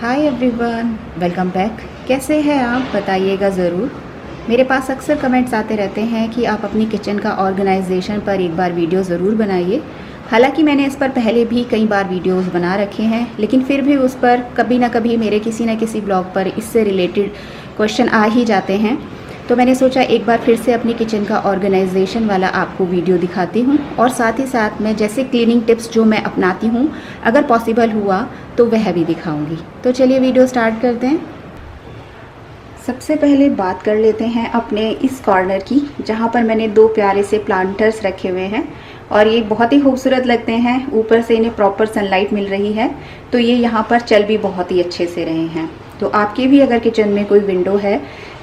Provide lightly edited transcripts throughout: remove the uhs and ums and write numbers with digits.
Hi everyone, welcome back. कैसे हैं आप? बताइएगा ज़रूर। मेरे पास अक्सर कमेंट्स आते रहते हैं कि आप अपनी किचन का ऑर्गेनाइजेशन पर एक बार वीडियो ज़रूर बनाइए। हालांकि मैंने इस पर पहले भी कई बार वीडियोस बना रखे हैं, लेकिन फिर भी उस पर कभी ना कभी मेरे किसी न किसी ब्लॉग पर इससे रिलेटेड क्वेश्चन आ ही जाते हैं। तो मैंने सोचा एक बार फिर से अपनी किचन का ऑर्गेनाइजेशन वाला आपको वीडियो दिखाती हूँ, और साथ ही साथ मैं जैसे क्लीनिंग टिप्स जो मैं अपनाती हूँ, अगर पॉसिबल हुआ तो वह भी दिखाऊंगी। तो चलिए वीडियो स्टार्ट करते हैं। सबसे पहले बात कर लेते हैं अपने इस कॉर्नर की, जहाँ पर मैंने दो प्यारे से प्लांटर्स रखे हुए हैं और ये बहुत ही खूबसूरत लगते हैं। ऊपर से इन्हें प्रॉपर सनलाइट मिल रही है, तो ये यहाँ पर चल भी बहुत ही अच्छे से रहे हैं। तो आपके भी अगर किचन में कोई विंडो है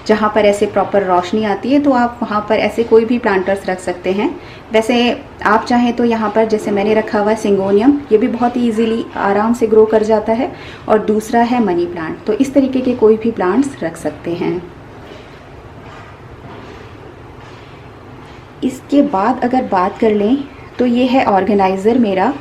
जहाँ पर ऐसे प्रॉपर रोशनी आती है, तो आप वहाँ पर ऐसे कोई भी प्लांटर्स रख सकते हैं। वैसे आप चाहें तो यहाँ पर जैसे मैंने रखा हुआ है सिंगोनियम, ये भी बहुत ही इजीली आराम से ग्रो कर जाता है, और दूसरा है मनी प्लांट। तो इस तरीके के कोई भी प्लांट्स रख सकते हैं। इसके बाद अगर बात कर लें तो ये है ऑर्गेनाइज़र मेरा।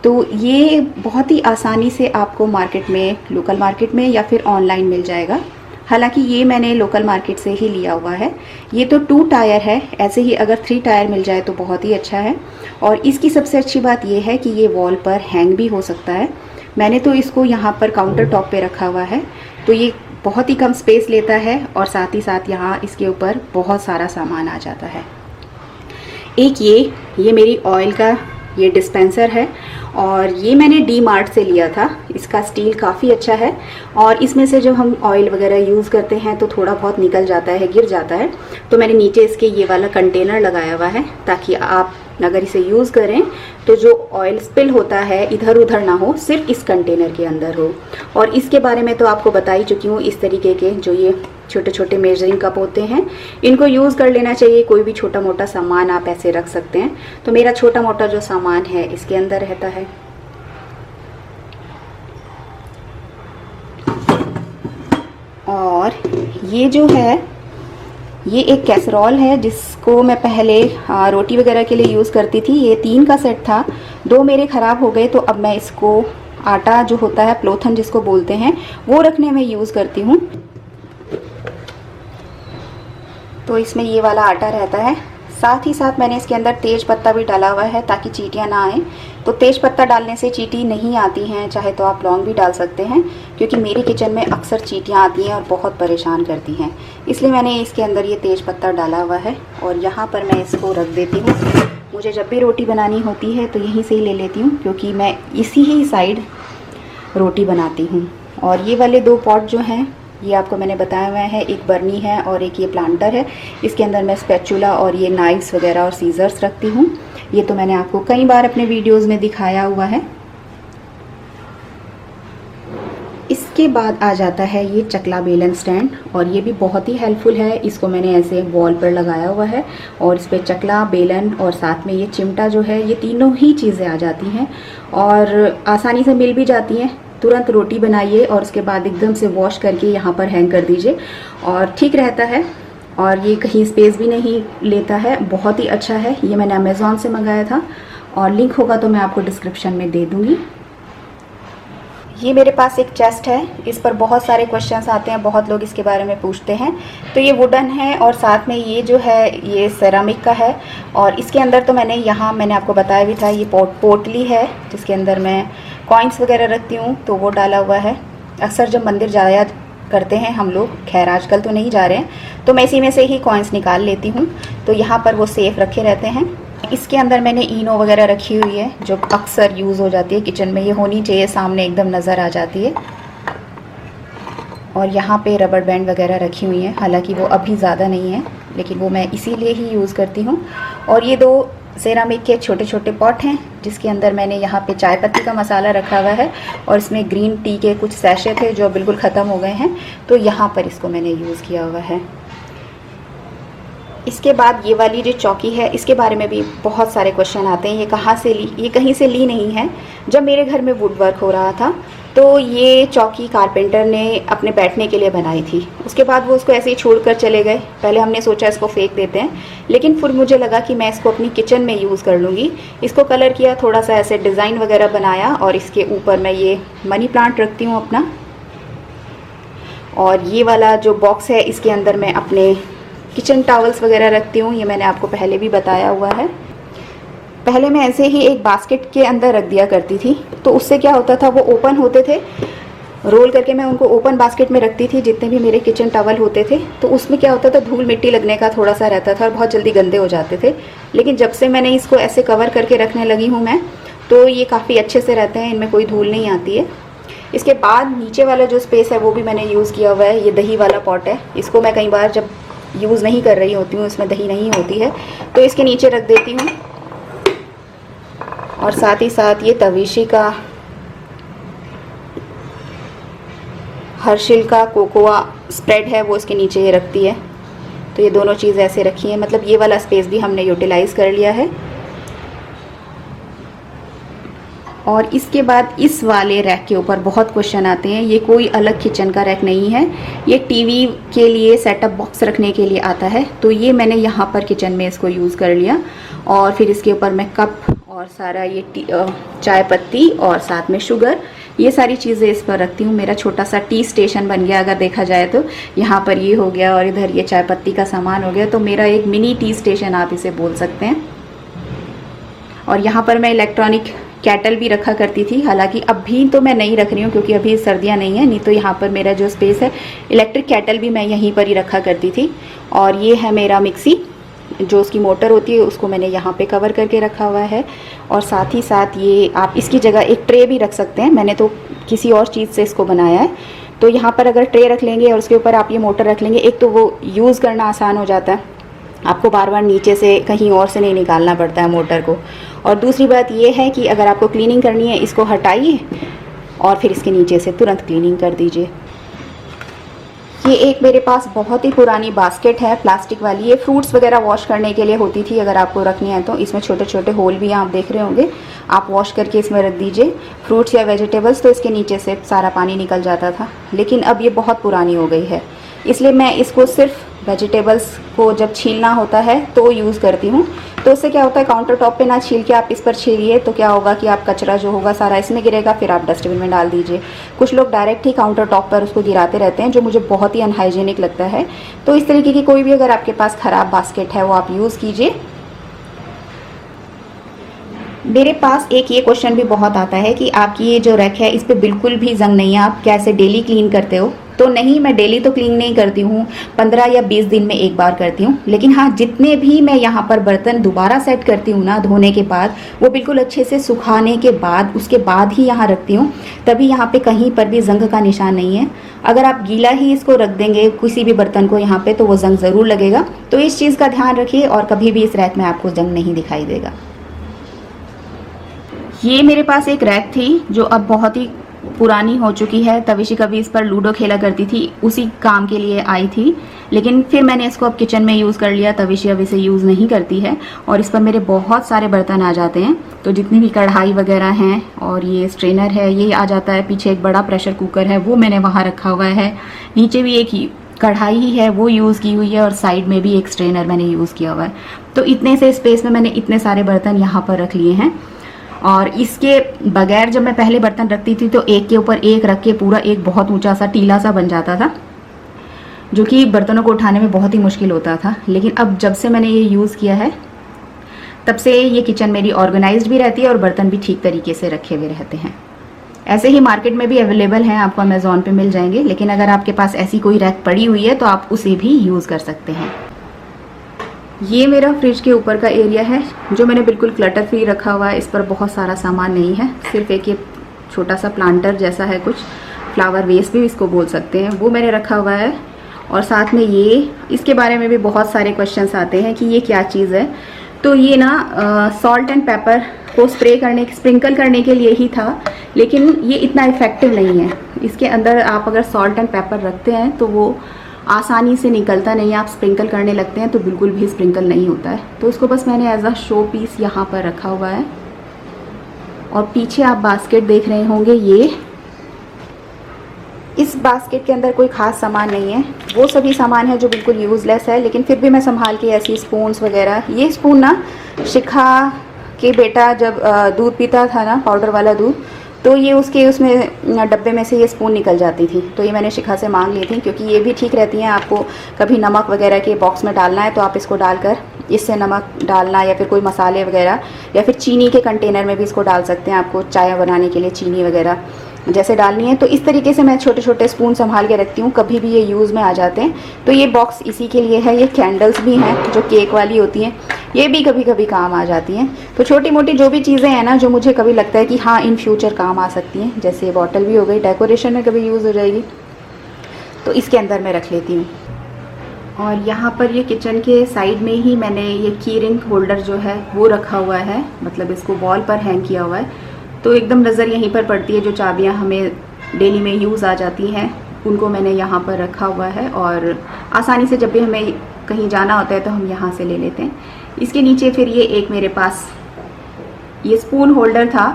तो ये बहुत ही आसानी से आपको मार्केट में, लोकल मार्केट में या फिर ऑनलाइन मिल जाएगा। हालांकि ये मैंने लोकल मार्केट से ही लिया हुआ है। ये तो 2 टायर है, ऐसे ही अगर 3 टायर मिल जाए तो बहुत ही अच्छा है। और इसकी सबसे अच्छी बात ये है कि ये वॉल पर हैंग भी हो सकता है। मैंने तो इसको यहाँ पर काउंटर टॉप पे रखा हुआ है, तो ये बहुत ही कम स्पेस लेता है और साथ ही साथ यहाँ इसके ऊपर बहुत सारा सामान आ जाता है। एक ये मेरी ऑयल का ये डिस्पेंसर है, और ये मैंने डी मार्ट से लिया था। इसका स्टील काफ़ी अच्छा है, और इसमें से जब हम ऑयल वगैरह यूज़ करते हैं तो थोड़ा बहुत निकल जाता है, गिर जाता है। तो मैंने नीचे इसके ये वाला कंटेनर लगाया हुआ है, ताकि आप अगर इसे यूज़ करें तो जो ऑयल स्पिल होता है इधर उधर ना हो, सिर्फ इस कंटेनर के अंदर हो। और इसके बारे में तो आपको बता ही चुकी हूँ। इस तरीके के जो ये छोटे छोटे मेजरिंग कप होते हैं, इनको यूज़ कर लेना चाहिए। कोई भी छोटा मोटा सामान आप ऐसे रख सकते हैं। तो मेरा छोटा मोटा जो सामान है इसके अंदर रहता है। और ये जो है, ये एक कैसरोल है जिसको मैं पहले रोटी वगैरह के लिए यूज़ करती थी। ये 3 का सेट था, 2 मेरे ख़राब हो गए, तो अब मैं इसको आटा जो होता है, प्लोथन जिसको बोलते हैं, वो रखने में यूज़ करती हूँ। तो इसमें ये वाला आटा रहता है। साथ ही साथ मैंने इसके अंदर तेज पत्ता भी डाला हुआ है, ताकि चींटियाँ ना आए। तो तेज पत्ता डालने से चींटी नहीं आती हैं, चाहे तो आप लौंग भी डाल सकते हैं, क्योंकि मेरे किचन में अक्सर चींटियाँ आती हैं और बहुत परेशान करती हैं। इसलिए मैंने इसके अंदर ये तेज पत्ता डाला हुआ है, और यहाँ पर मैं इसको रख देती हूँ। मुझे जब भी रोटी बनानी होती है तो यहीं से ही ले लेती हूँ, क्योंकि मैं इसी ही साइड रोटी बनाती हूँ। और ये वाले 2 पॉट जो हैं, ये आपको मैंने बताया हुआ है, एक बर्नी है और एक ये प्लांटर है। इसके अंदर मैं स्पैचुला और ये नाइफ्स वगैरह और सीजर्स रखती हूँ। ये तो मैंने आपको कई बार अपने वीडियोस में दिखाया हुआ है। इसके बाद आ जाता है ये चकला बेलन स्टैंड, और ये भी बहुत ही हेल्पफुल है। इसको मैंने ऐसे वॉल पर लगाया हुआ है, और इस पर चकला, बेलन और साथ में ये चिमटा जो है, ये तीनों ही चीज़ें आ जाती हैं और आसानी से मिल भी जाती हैं। तुरंत रोटी बनाइए और उसके बाद एकदम से वॉश करके यहाँ पर हैंग कर दीजिए, और ठीक रहता है। और ये कहीं स्पेस भी नहीं लेता है, बहुत ही अच्छा है। ये मैंने अमेज़ॉन से मंगाया था, और लिंक होगा तो मैं आपको डिस्क्रिप्शन में दे दूँगी। ये मेरे पास एक चेस्ट है, इस पर बहुत सारे क्वेश्चंस आते हैं, बहुत लोग इसके बारे में पूछते हैं। तो ये वुडन है, और साथ में ये जो है ये सेरामिक का है। और इसके अंदर तो मैंने आपको बताया भी था, ये पोटली है जिसके अंदर मैं कॉइन्स वगैरह रखती हूँ, तो वो डाला हुआ है। अक्सर जब मंदिर जाया करते हैं हम लोग, खैर आजकल तो नहीं जा रहे हैं, तो मैं इसी में से ही कॉइन्स निकाल लेती हूँ, तो यहाँ पर वो सेफ़ रखे रहते हैं। इसके अंदर मैंने इनो वगैरह रखी हुई है, जो अक्सर यूज़ हो जाती है किचन में। ये होनी चाहिए, सामने एकदम नज़र आ जाती है। और यहाँ पे रबर बैंड वगैरह रखी हुई है, हालांकि वो अभी ज़्यादा नहीं है, लेकिन वो मैं इसीलिए ही यूज़ करती हूँ। और ये 2 सेरामिक के छोटे छोटे पॉट हैं, जिसके अंदर मैंने यहाँ पे चाय पत्ती का मसाला रखा हुआ है, और इसमें ग्रीन टी के कुछ सैशे थे जो बिल्कुल ख़त्म हो गए हैं, तो यहाँ पर इसको मैंने यूज़ किया हुआ है। इसके बाद ये वाली जो चौकी है, इसके बारे में भी बहुत सारे क्वेश्चन आते हैं। ये कहाँ से ली? ये कहीं से ली नहीं है। जब मेरे घर में वुड वर्क हो रहा था, तो ये चौकी कारपेंटर ने अपने बैठने के लिए बनाई थी। उसके बाद वो उसको ऐसे ही छोड़कर चले गए। पहले हमने सोचा इसको फेंक देते हैं, लेकिन फिर मुझे लगा कि मैं इसको अपनी किचन में यूज़ कर लूँगी। इसको कलर किया, थोड़ा सा ऐसे डिज़ाइन वगैरह बनाया, और इसके ऊपर मैं ये मनी प्लांट रखती हूँ अपना। और ये वाला जो बॉक्स है इसके अंदर मैं अपने किचन टॉवल्स वगैरह रखती हूँ, ये मैंने आपको पहले भी बताया हुआ है। पहले मैं ऐसे ही एक बास्केट के अंदर रख दिया करती थी, तो उससे क्या होता था, वो ओपन होते थे, रोल करके मैं उनको ओपन बास्केट में रखती थी जितने भी मेरे किचन टॉवल होते थे। तो उसमें क्या होता था, धूल मिट्टी लगने का थोड़ा सा रहता था और बहुत जल्दी गंदे हो जाते थे। लेकिन जब से मैंने इसको ऐसे कवर करके रखने लगी हूँ मैं, तो ये काफ़ी अच्छे से रहते हैं, इनमें कोई धूल नहीं आती है। इसके बाद नीचे वाला जो स्पेस है वो भी मैंने यूज़ किया हुआ है। ये दही वाला पॉट है, इसको मैं कई बार जब यूज़ नहीं कर रही होती हूँ, इसमें दही नहीं होती है, तो इसके नीचे रख देती हूँ। और साथ ही साथ ये तविशी का हर्शिल का कोकोआ स्प्रेड है, वो इसके नीचे ये रखती है। तो ये दोनों चीज़ ऐसे रखी हैं, मतलब ये वाला स्पेस भी हमने यूटिलाइज़ कर लिया है। और इसके बाद इस वाले रैक के ऊपर बहुत क्वेश्चन आते हैं। ये कोई अलग किचन का रैक नहीं है, ये टीवी के लिए सेटअप बॉक्स रखने के लिए आता है। तो ये मैंने यहाँ पर किचन में इसको यूज़ कर लिया। और फिर इसके ऊपर मैं कप और सारा ये चाय पत्ती और साथ में शुगर, ये सारी चीज़ें इस पर रखती हूँ। मेरा छोटा सा टी स्टेशन बन गया अगर देखा जाए तो। यहाँ पर ये हो गया और इधर ये चाय पत्ती का सामान हो गया, तो मेरा एक मिनी टी स्टेशन आप इसे बोल सकते हैं। और यहाँ पर मैं इलेक्ट्रॉनिक कैटल भी रखा करती थी, हालांकि अभी तो मैं नहीं रख रही हूँ क्योंकि अभी सर्दियाँ नहीं है, नहीं तो यहाँ पर मेरा जो स्पेस है, इलेक्ट्रिक कैटल भी मैं यहीं पर ही रखा करती थी। और ये है मेरा मिक्सी, जो उसकी मोटर होती है उसको मैंने यहाँ पे कवर करके रखा हुआ है। और साथ ही साथ ये आप इसकी जगह एक ट्रे भी रख सकते हैं, मैंने तो किसी और चीज़ से इसको बनाया है। तो यहाँ पर अगर ट्रे रख लेंगे और उसके ऊपर आप ये मोटर रख लेंगे, एक तो वो यूज़ करना आसान हो जाता है, आपको बार बार नीचे से कहीं और से नहीं निकालना पड़ता है मोटर को। और दूसरी बात ये है कि अगर आपको क्लीनिंग करनी है, इसको हटाइए और फिर इसके नीचे से तुरंत क्लीनिंग कर दीजिए। ये एक मेरे पास बहुत ही पुरानी बास्केट है प्लास्टिक वाली, ये फ्रूट्स वगैरह वॉश करने के लिए होती थी। अगर आपको रखनी है तो इसमें छोटे छोटे होल भी आप देख रहे होंगे, आप वॉश करके इसमें रख दीजिए फ्रूट्स या वेजिटेबल्स, तो इसके नीचे से सारा पानी निकल जाता था। लेकिन अब ये बहुत पुरानी हो गई है, इसलिए मैं इसको सिर्फ वेजिटेबल्स को जब छीलना होता है तो यूज़ करती हूँ। तो उससे क्या होता है, काउंटर टॉप पे ना छील के आप इस पर छीलिए, तो क्या होगा कि आप कचरा जो होगा सारा इसमें गिरेगा, फिर आप डस्टबिन में डाल दीजिए। कुछ लोग डायरेक्ट ही काउंटर टॉप पर उसको गिराते रहते हैं, जो मुझे बहुत ही अनहाइजीनिक लगता है। तो इस तरीके की कोई भी अगर आपके पास ख़राब बास्केट है वो आप यूज़ कीजिए। मेरे पास एक ये क्वेश्चन भी बहुत आता है कि आपकी ये जो रैक है इस पर बिल्कुल भी जंग नहीं है, आप कैसे डेली क्लीन करते हो? तो नहीं, मैं डेली तो क्लीन नहीं करती हूँ, 15 या 20 दिन में एक बार करती हूँ। लेकिन हाँ, जितने भी मैं यहाँ पर बर्तन दोबारा सेट करती हूँ ना धोने के बाद, वो बिल्कुल अच्छे से सुखाने के बाद उसके बाद ही यहाँ रखती हूँ, तभी यहाँ पे कहीं पर भी जंग का निशान नहीं है। अगर आप गीला ही इसको रख देंगे किसी भी बर्तन को यहाँ पे, तो वो जंग ज़रूर लगेगा। तो इस चीज़ का ध्यान रखिए और कभी भी इस रैक में आपको जंग नहीं दिखाई देगा। ये मेरे पास एक रैक थी जो अब बहुत ही पुरानी हो चुकी है। तविशी कभी इस पर लूडो खेला करती थी, उसी काम के लिए आई थी, लेकिन फिर मैंने इसको अब किचन में यूज़ कर लिया। तविशी अब इसे यूज़ नहीं करती है और इस पर मेरे बहुत सारे बर्तन आ जाते हैं। तो जितनी भी कढ़ाई वगैरह हैं, और ये स्ट्रेनर है ये आ जाता है। पीछे एक बड़ा प्रेशर कुकर है, वो मैंने वहाँ रखा हुआ है। नीचे भी एक कढ़ाई ही है, वो यूज़ की हुई है, और साइड में भी एक स्ट्रेनर मैंने यूज़ किया हुआ है। तो इतने से स्पेस में मैंने इतने सारे बर्तन यहाँ पर रख लिए हैं। और इसके बगैर जब मैं पहले बर्तन रखती थी तो एक के ऊपर एक रख के पूरा एक बहुत ऊंचा सा टीला सा बन जाता था, जो कि बर्तनों को उठाने में बहुत ही मुश्किल होता था। लेकिन अब जब से मैंने ये यूज़ किया है तब से ये किचन मेरी ऑर्गेनाइज्ड भी रहती है और बर्तन भी ठीक तरीके से रखे हुए रहते हैं। ऐसे ही मार्केट में भी अवेलेबल हैं, आपको अमेज़ॉन पे मिल जाएंगे। लेकिन अगर आपके पास ऐसी कोई रैक पड़ी हुई है तो आप उसे भी यूज़ कर सकते हैं। ये मेरा फ्रिज के ऊपर का एरिया है जो मैंने बिल्कुल क्लटर फ्री रखा हुआ है। इस पर बहुत सारा सामान नहीं है, सिर्फ एक ये छोटा सा प्लांटर जैसा है, कुछ फ्लावर वेस्ट भी इसको बोल सकते हैं, वो मैंने रखा हुआ है। और साथ में ये, इसके बारे में भी बहुत सारे क्वेश्चंस आते हैं कि ये क्या चीज़ है। तो ये ना सॉल्ट एंड पेपर को स्प्रिंकल करने के लिए ही था, लेकिन ये इतना इफ़ेक्टिव नहीं है। इसके अंदर आप अगर सॉल्ट एंड पेपर रखते हैं तो वो आसानी से निकलता नहीं है। आप स्प्रिंकल करने लगते हैं तो बिल्कुल भी स्प्रिंकल नहीं होता है। तो उसको बस मैंने एज अ शो पीस यहाँ पर रखा हुआ है। और पीछे आप बास्केट देख रहे होंगे, ये इस बास्केट के अंदर कोई ख़ास सामान नहीं है, वो सभी सामान है जो बिल्कुल यूज़लेस है। लेकिन फिर भी मैं संभाल के ऐसी स्पून्स वगैरह, ये स्पून ना शिखा के बेटा जब दूध पीता था ना, पाउडर वाला दूध, तो ये उसके उसमें डब्बे में से ये स्पून निकल जाती थी, तो ये मैंने शिखा से मांग ली थी, क्योंकि ये भी ठीक रहती हैं। आपको कभी नमक वगैरह के बॉक्स में डालना है तो आप इसको डालकर इससे नमक डालना, या फिर कोई मसाले वगैरह, या फिर चीनी के कंटेनर में भी इसको डाल सकते हैं। आपको चाय बनाने के लिए चीनी वगैरह जैसे डालनी है, तो इस तरीके से मैं छोटे छोटे स्पून संभाल के रखती हूँ, कभी भी ये यूज़ में आ जाते हैं। तो ये बॉक्स इसी के लिए है। ये कैंडल्स भी हैं जो केक वाली होती हैं, ये भी कभी कभी काम आ जाती हैं। तो छोटी मोटी जो भी चीज़ें हैं ना, जो मुझे कभी लगता है कि हाँ इन फ्यूचर काम आ सकती हैं, जैसे ये बॉटल भी हो गई, डेकोरेशन में कभी यूज़ हो जाएगी, तो इसके अंदर मैं रख लेती हूँ। और यहाँ पर ये किचन के साइड में ही मैंने ये की रिंग होल्डर जो है वो रखा हुआ है, मतलब इसको वॉल पर हैंग किया हुआ है, तो एकदम नज़र यहीं पर पड़ती है। जो चाबियाँ हमें डेली में यूज़ आ जाती हैं उनको मैंने यहाँ पर रखा हुआ है, और आसानी से जब भी हमें कहीं जाना होता है तो हम यहाँ से ले लेते हैं। इसके नीचे फिर ये एक मेरे पास ये स्पून होल्डर था,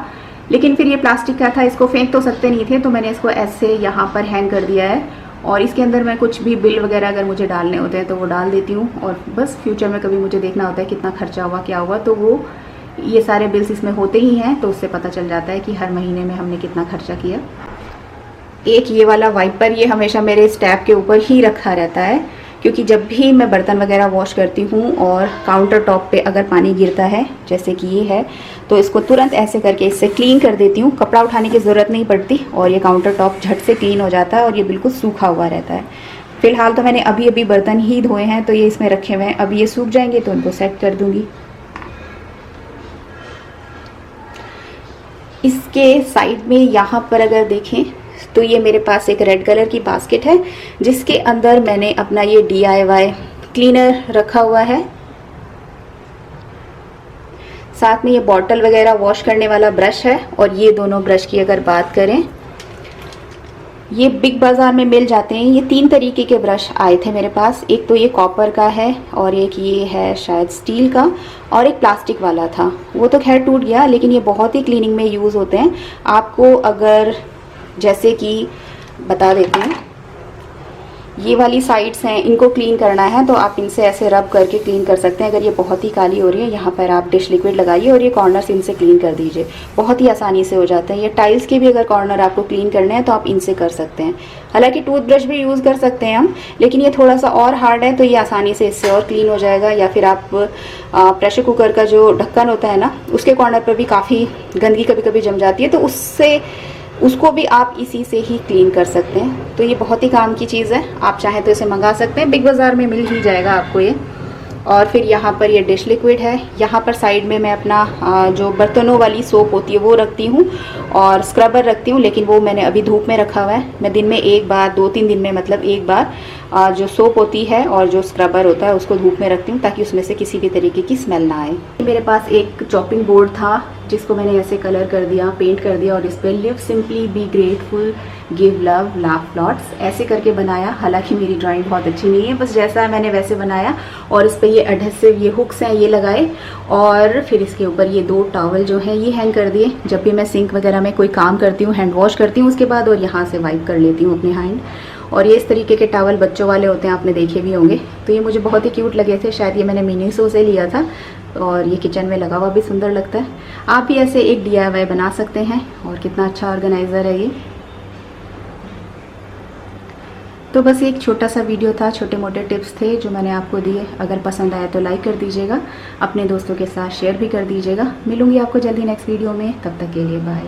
लेकिन फिर ये प्लास्टिक का था, इसको फेंक तो सकते नहीं थे, तो मैंने इसको ऐसे यहाँ पर हैंग कर दिया है। और इसके अंदर मैं कुछ भी बिल वगैरह अगर मुझे डालने होते हैं तो वो डाल देती हूँ, और बस फ्यूचर में कभी मुझे देखना होता है कितना खर्चा हुआ क्या हुआ, तो वो ये सारे बिल्स इसमें होते ही हैं, तो उससे पता चल जाता है कि हर महीने में हमने कितना खर्चा किया। एक ये वाला वाइपर, ये हमेशा मेरे स्टैब के ऊपर ही रखा रहता है, क्योंकि जब भी मैं बर्तन वगैरह वॉश करती हूँ और काउंटर टॉप पे अगर पानी गिरता है जैसे कि ये है, तो इसको तुरंत ऐसे करके इससे क्लीन कर देती हूँ। कपड़ा उठाने की ज़रूरत नहीं पड़ती और ये काउंटर टॉप झट से क्लीन हो जाता है और ये बिल्कुल सूखा हुआ रहता है। फ़िलहाल तो मैंने अभी अभी बर्तन ही धोए हैं, तो ये इसमें रखे हुए हैं, अभी ये सूख जाएंगे तो उनको सेट कर दूँगी। इसके साइड में यहाँ पर अगर देखें तो ये मेरे पास एक रेड कलर की बास्केट है, जिसके अंदर मैंने अपना ये DIY क्लीनर रखा हुआ है। साथ में ये बॉटल वगैरह वॉश करने वाला ब्रश है, और ये दोनों ब्रश की अगर बात करें, ये बिग बाज़ार में मिल जाते हैं। ये 3 तरीके के ब्रश आए थे मेरे पास, एक तो ये कॉपर का है, और एक ये है शायद स्टील का, और एक प्लास्टिक वाला था, वो तो खैर टूट गया, लेकिन ये बहुत ही क्लीनिंग में यूज़ होते हैं। आपको अगर जैसे कि बता देते हैं, ये वाली साइड्स हैं, इनको क्लीन करना है तो आप इनसे ऐसे रब करके क्लीन कर सकते हैं। अगर ये बहुत ही काली हो रही है, यहाँ पर आप डिश लिक्विड लगाइए और ये कॉर्नर्स इनसे क्लीन कर दीजिए, बहुत ही आसानी से हो जाता है। ये टाइल्स के भी अगर कॉर्नर आपको क्लीन करने हैं तो आप इनसे कर सकते हैं। हालांकि टूथब्रश भी यूज़ कर सकते हैं हम, लेकिन ये थोड़ा सा और हार्ड है, तो ये आसानी से इससे और क्लीन हो जाएगा। या फिर आप प्रेशर कुकर का जो ढक्कन होता है ना, उसके कॉर्नर पर भी काफ़ी गंदगी कभी कभी जम जाती है, तो उसको भी आप इसी से ही क्लीन कर सकते हैं। तो ये बहुत ही काम की चीज़ है, आप चाहें तो इसे मंगा सकते हैं, बिग बाज़ार में मिल ही जाएगा आपको ये। और फिर यहाँ पर ये डिश लिक्विड है। यहाँ पर साइड में मैं अपना जो बर्तनों वाली सोप होती है वो रखती हूँ, और स्क्रबर रखती हूँ, लेकिन वो मैंने अभी धूप में रखा हुआ है। मैं दिन में एक बार, 2-3 दिन में मतलब एक बार जो सोप होती है और जो स्क्रबर होता है उसको धूप में रखती हूँ, ताकि उसमें से किसी भी तरीके की स्मेल ना आए। मेरे पास एक चॉपिंग बोर्ड था, जिसको मैंने ऐसे कलर कर दिया, पेंट कर दिया, और इस पर live simply, be grateful, give love, laugh lots ऐसे करके बनाया। हालांकि मेरी ड्राइंग बहुत अच्छी नहीं है, बस जैसा मैंने वैसे बनाया। और इस पर ये एडहेसिव, ये हुक्स हैं, ये लगाए, और फिर इसके ऊपर ये 2 टॉवल जो है ये हैंग कर दिए। जब भी मैं सिंक वगैरह में कोई काम करती हूँ, हैंड वॉश करती हूँ उसके बाद, और यहाँ से वाइप कर लेती हूँ अपने हैंड। और ये इस तरीके के टॉवल बच्चों वाले होते हैं, आपने देखे भी होंगे। तो ये मुझे बहुत ही क्यूट लगे थे, शायद ये मैंने मिनीसो से लिया था, और ये किचन में लगा हुआ भी सुंदर लगता है। आप भी ऐसे एक DIY बना सकते हैं, और कितना अच्छा ऑर्गेनाइज़र है ये। तो बस एक छोटा सा वीडियो था, छोटे मोटे टिप्स थे जो मैंने आपको दिए। अगर पसंद आया तो लाइक कर दीजिएगा, अपने दोस्तों के साथ शेयर भी कर दीजिएगा। मिलूंगी आपको जल्दी नेक्स्ट वीडियो में, तब तक के लिए बाय।